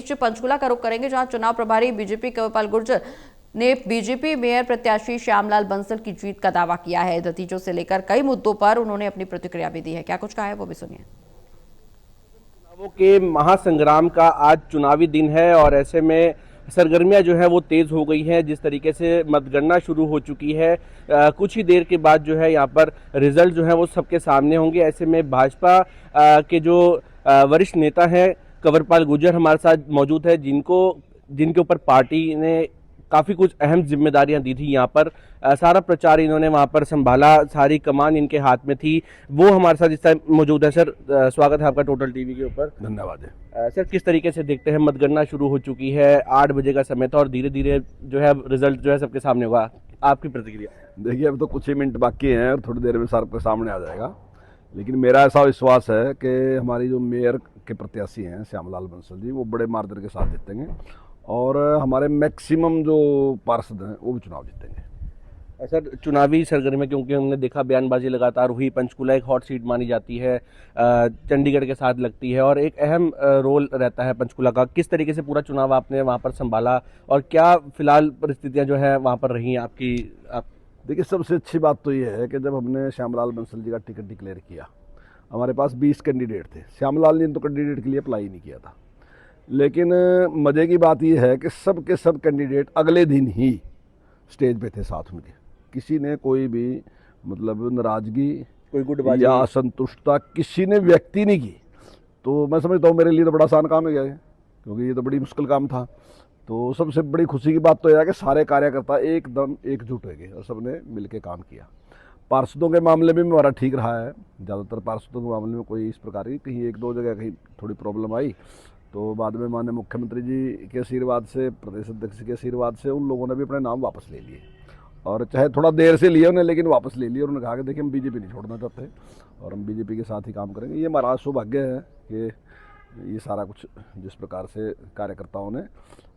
पंचकूला का रुख करेंगे, जहां चुनाव प्रभारी बीजेपी कंवरपाल गुर्जर ने बीजेपी मेयर प्रत्याशी श्यामलाल बंसल की जीत का दावा किया है। नतीजों से लेकर कई मुद्दों पर उन्होंने अपनी प्रतिक्रिया भी दी है। क्या कुछ कहा है वो भी सुनिए। चुनावों के महासंग्राम का आज चुनावी दिन है और ऐसे में सरगर्मियां जो है वो तेज हो गई हैं। जिस तरीके से मतगणना शुरू हो चुकी है, कुछ ही देर के बाद जो है यहाँ पर रिजल्ट जो है वो सबके सामने होंगे। ऐसे में भाजपा के जो वरिष्ठ नेता हैं कंवरपाल गुर्जर हमारे साथ मौजूद है, जिनके ऊपर पार्टी ने काफ़ी कुछ अहम जिम्मेदारियां दी थी। यहाँ पर सारा प्रचार इन्होंने वहाँ पर संभाला, सारी कमान इनके हाथ में थी। वो हमारे साथ इस टाइम मौजूद है। सर, स्वागत है आपका टोटल टीवी के ऊपर। धन्यवाद है। सर, किस तरीके से देखते हैं, मतगणना शुरू हो चुकी है, 8 बजे का समय था और धीरे धीरे जो है रिजल्ट जो है सबके सामने होगा, आपकी प्रतिक्रिया? देखिए, अब तो कुछ ही मिनट बाकी हैं और थोड़ी देर में सबके सामने आ जाएगा। लेकिन मेरा ऐसा विश्वास है कि हमारी जो मेयर के प्रत्याशी हैं श्यामलाल बंसल जी, वो बड़े मार्जिन के साथ जीतेंगे और हमारे मैक्सिमम जो पार्षद हैं वो भी चुनाव जीतेंगे। सर, चुनावी सरगर्मी क्योंकि हमने देखा बयानबाजी लगातार हुई, पंचकूला एक हॉट सीट मानी जाती है, चंडीगढ़ के साथ लगती है और एक अहम रोल रहता है पंचकूला का। किस तरीके से पूरा चुनाव आपने वहाँ पर संभाला और क्या फिलहाल परिस्थितियाँ जो है वहाँ पर रही आपकी? देखिए, सबसे अच्छी बात तो ये है कि जब हमने श्यामलाल बंसल जी का टिकट डिक्लेयर किया, हमारे पास 20 कैंडिडेट थे। श्यामलाल जी ने तो कैंडिडेट के लिए अप्लाई नहीं किया था, लेकिन मज़े की बात यह है कि सब के सब कैंडिडेट अगले दिन ही स्टेज पे थे साथ उनके। किसी ने कोई भी मतलब नाराज़गी, कोई गुटबाजी या असंतुष्टता किसी ने व्यक्ति नहीं की। तो मैं समझता हूँ मेरे लिए तो बड़ा आसान काम है क्योंकि ये तो बड़ी मुश्किल काम था। तो सबसे बड़ी खुशी की बात तो यह है कि सारे कार्यकर्ता एकदम एकजुट हो गए और सबने मिलकर काम किया। पार्षदों के मामले में हमारा ठीक रहा है। ज़्यादातर पार्षदों के मामले में कोई इस प्रकार की कहीं 1-2 जगह कहीं थोड़ी प्रॉब्लम आई, तो बाद में माननीय मुख्यमंत्री जी के आशीर्वाद से, प्रदेश अध्यक्ष के आशीर्वाद से उन लोगों ने भी अपने नाम वापस ले लिए और चाहे थोड़ा देर से लिए उन्हें, लेकिन वापस ले लिए। उन्होंने कहा कि देखिए, हम बीजेपी नहीं छोड़ना चाहते और हम बीजेपी के साथ ही काम करेंगे। ये हमारा सौभाग्य है कि ये सारा कुछ जिस प्रकार से कार्यकर्ताओं ने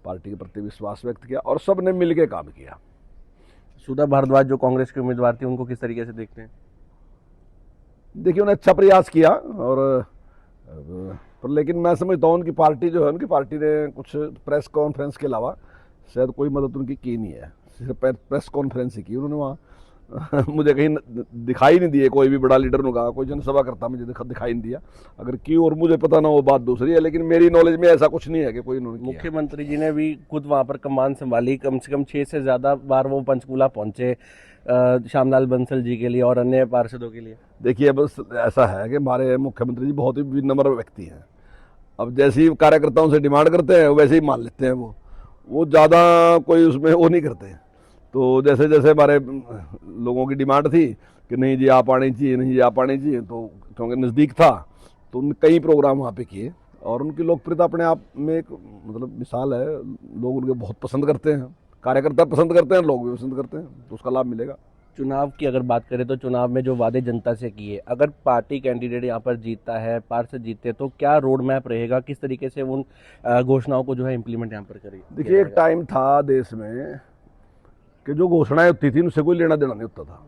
पार्टी के प्रति विश्वास व्यक्त किया और सब ने मिल के काम किया। सुधा भारद्वाज जो कांग्रेस के उम्मीदवार थी, उनको किस तरीके से देखते हैं? देखिए, उन्हें अच्छा प्रयास किया और पर लेकिन मैं समझता हूँ उनकी पार्टी जो है, उनकी पार्टी ने कुछ प्रेस कॉन्फ्रेंस के अलावा शायद कोई मदद उनकी की नहीं है। सिर्फ प्रेस कॉन्फ्रेंस ही की उन्होंने वहाँ। मुझे कहीं दिखाई नहीं दिए कोई भी बड़ा लीडर ने कहा, कोई जनसभा करता मुझे दिखाई नहीं दिया। अगर की और मुझे पता ना, वो बात दूसरी है, लेकिन मेरी नॉलेज में ऐसा कुछ नहीं है कि कोई उन्होंने। मुख्यमंत्री जी ने भी खुद वहाँ पर कमान संभाली, कम से कम 6 से ज़्यादा बार वो पंचकूला पहुँचे श्यामलाल बंसल जी के लिए और अन्य पार्षदों के लिए। देखिए, बस ऐसा है कि हमारे मुख्यमंत्री जी बहुत ही विनम्र व्यक्ति हैं। अब जैसे ही कार्यकर्ताओं से डिमांड करते हैं वैसे ही मान लेते हैं। वो ज़्यादा कोई उसमें वो नहीं करते। तो जैसे जैसे हमारे लोगों की डिमांड थी कि नहीं जी आप आने चाहिए, नहीं जी आप आने चाहिए, तो क्योंकि नज़दीक था तो उन कई प्रोग्राम वहाँ पे किए और उनकी लोकप्रियता अपने आप में एक मतलब मिसाल है। लोग उनके बहुत पसंद करते हैं, कार्यकर्ता पसंद करते हैं, लोग भी पसंद करते हैं, तो उसका लाभ मिलेगा। चुनाव की अगर बात करें तो चुनाव में जो वादे जनता से किए, अगर पार्टी कैंडिडेट यहाँ पर जीतता है, पार्षद जीतते, तो क्या रोड मैप रहेगा, किस तरीके से उन घोषणाओं को जो है इम्प्लीमेंट यहाँ पर करेगी? देखिए, एक टाइम था देश में कि जो घोषणाएं होती थी उनसे कोई लेना देना नहीं होता था।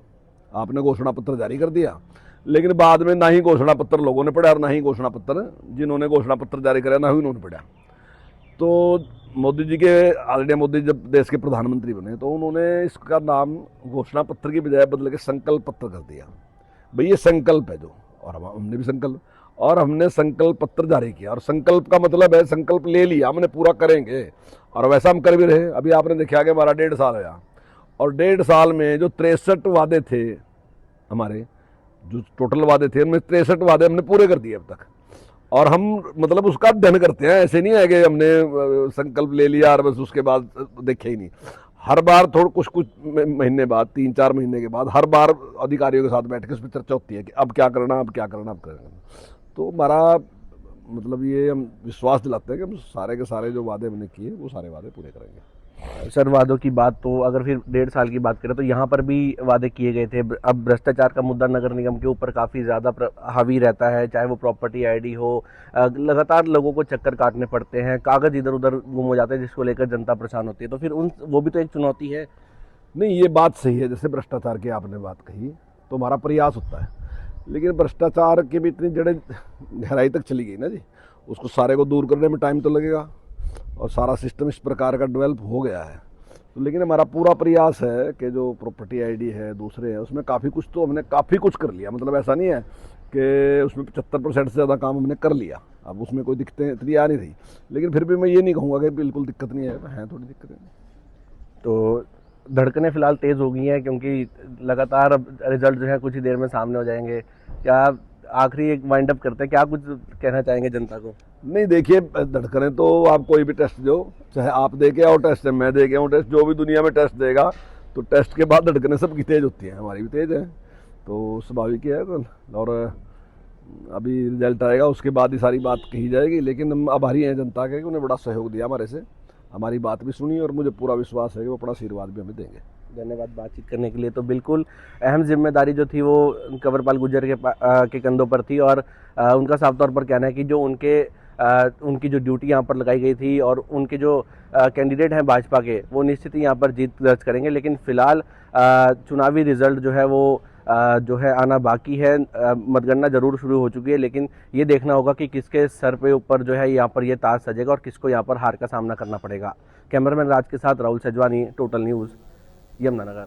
आपने घोषणा पत्र जारी कर दिया, लेकिन बाद में ना ही घोषणा पत्र लोगों ने पढ़ा और ना ही घोषणा पत्र जिन्होंने घोषणा पत्र जारी कराया ना ही उन्होंने पढ़ा। तो मोदी जी के आदरणीय मोदी जब देश के प्रधानमंत्री बने तो उन्होंने इसका नाम घोषणा पत्र की बजाय बदल के संकल्प पत्र कर दिया। भाई ये संकल्प है जो, और हमने भी संकल्प पत्र जारी किया। और संकल्प का मतलब है संकल्प ले लिया हमने, पूरा करेंगे और वैसा हम कर भी रहे। अभी आपने देखा कि हमारा 1.5 साल आया और 1.5 साल में जो 63 वादे थे हमारे, जो टोटल वादे थे उनमें 63 वादे हमने पूरे कर दिए अब तक। और हम मतलब उसका अध्ययन करते हैं, ऐसे नहीं है कि हमने संकल्प ले लिया और बस उसके बाद देखे ही नहीं। हर बार कुछ महीने बाद, 3-4 महीने के बाद हर बार अधिकारियों के साथ बैठ के उस पर चर्चा होती है कि अब क्या करना, अब क्या करना, अब करना। तो हमारा मतलब ये हम विश्वास दिलाते हैं कि हम सारे के सारे जो वादे हमने किए वो सारे वादे पूरे करेंगे। सर, वादों की बात तो अगर फिर 1.5 साल की बात करें तो यहाँ पर भी वादे किए गए थे। अब भ्रष्टाचार का मुद्दा नगर निगम के ऊपर काफ़ी ज़्यादा हावी रहता है, चाहे वो प्रॉपर्टी आईडी हो, लगातार लोगों को चक्कर काटने पड़ते हैं, कागज़ इधर उधर गुम हो जाते हैं, जिसको लेकर जनता परेशान होती है। तो फिर वो भी तो एक चुनौती है। नहीं, ये बात सही है। जैसे भ्रष्टाचार की आपने बात कही तो हमारा प्रयास होता है, लेकिन भ्रष्टाचार की भी इतनी जड़ें गहराई तक चली गई ना जी, उसको सारे को दूर करने में टाइम तो लगेगा। और सारा सिस्टम इस प्रकार का डेवलप हो गया है। तो लेकिन हमारा पूरा प्रयास है कि जो प्रॉपर्टी आईडी है दूसरे हैं उसमें काफ़ी कुछ तो हमने काफ़ी कुछ कर लिया, मतलब ऐसा नहीं है कि उसमें 75% से ज़्यादा काम हमने कर लिया। अब उसमें कोई दिक्कतें इतनी आ नहीं रही, लेकिन फिर भी मैं ये नहीं कहूँगा कि बिल्कुल दिक्कत नहीं है थोड़ी दिक्कतें। तो धड़कनें फिलहाल तेज हो गई हैं क्योंकि लगातार अब रिजल्ट जो है कुछ ही देर में सामने हो जाएंगे। क्या आखिरी एक वाइंड अप करते हैं, क्या कुछ कहना चाहेंगे जनता को? नहीं देखिए, धड़कनें तो आप कोई भी टेस्ट दो, चाहे आप दे के आओ टेस्ट, मैं दे के आऊँ टेस्ट, जो भी दुनिया में टेस्ट देगा तो टेस्ट के बाद धड़कनें सबकी तेज होती हैं, हमारी भी तेज है, तो स्वाभाविक ही है। और अभी रिजल्ट आएगा उसके बाद ही सारी बात कही जाएगी, लेकिन हम आभारी हैं जनता के कि उन्हें बड़ा सहयोग दिया हमारे से, हमारी बात भी सुनी और मुझे पूरा विश्वास है कि वो अपना आशीर्वाद भी हमें देंगे। धन्यवाद बातचीत करने के लिए। तो बिल्कुल अहम जिम्मेदारी जो थी वो कंवरपाल गुर्जर के कंधों पर थी और उनका साफ तौर पर कहना है कि जो उनकी जो ड्यूटी यहाँ पर लगाई गई थी और उनके जो कैंडिडेट हैं भाजपा के, वो निश्चित ही यहाँ पर जीत दर्ज करेंगे। लेकिन फिलहाल चुनावी रिजल्ट जो है वो जो है आना बाकी है। मतगणना जरूर शुरू हो चुकी है, लेकिन ये देखना होगा कि किसके सर पे ऊपर जो है यहाँ पर ये ताज सजेगा और किसको यहाँ पर हार का सामना करना पड़ेगा। कैमरामैन राज के साथ राहुल सजवानी, टोटल न्यूज़, यमुनानगर।